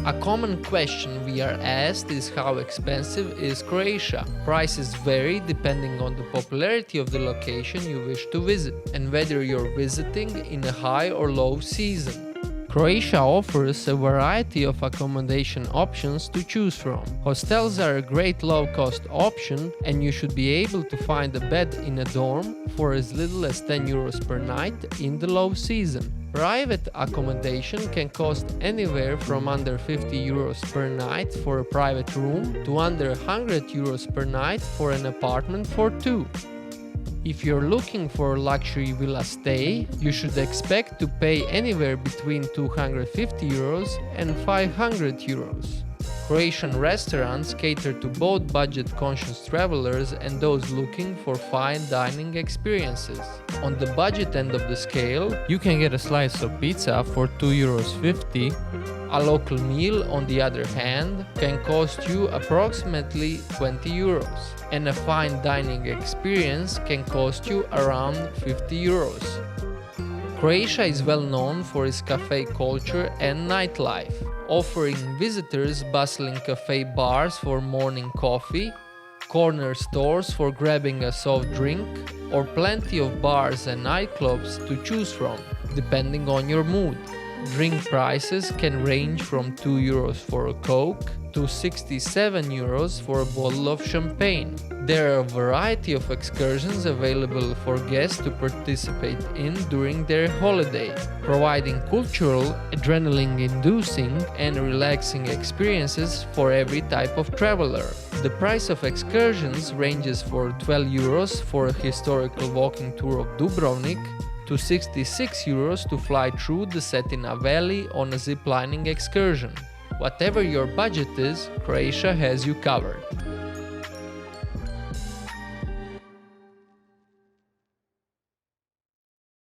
A common question we are asked is how expensive is Croatia? Prices vary depending on the popularity of the location you wish to visit and whether you're visiting in a high or low season. Croatia offers a variety of accommodation options to choose from. Hostels are a great low-cost option, and you should be able to find a bed in a dorm for as little as €10 per night in the low season. Private accommodation can cost anywhere from under €50 per night for a private room to under €100 per night for an apartment for two. If you're looking for a luxury villa stay, you should expect to pay anywhere between €250 and €500. Croatian restaurants cater to both budget-conscious travelers and those looking for fine dining experiences. On the budget end of the scale, you can get a slice of pizza for €2.50. A local meal, on the other hand, can cost you approximately €20, and a fine dining experience can cost you around €50. Croatia is well known for its cafe culture and nightlife, offering visitors bustling cafe bars for morning coffee, corner stores for grabbing a soft drink, or plenty of bars and nightclubs to choose from, depending on your mood. Drink prices can range from €2 for a Coke to €67 for a bottle of champagne. There are a variety of excursions available for guests to participate in during their holiday, providing cultural, adrenaline-inducing, and relaxing experiences for every type of traveler. The price of excursions ranges from €12 for a historical walking tour of Dubrovnik to €66 to fly through the Cetina Valley on a zip-lining excursion. Whatever your budget is, Croatia has you covered.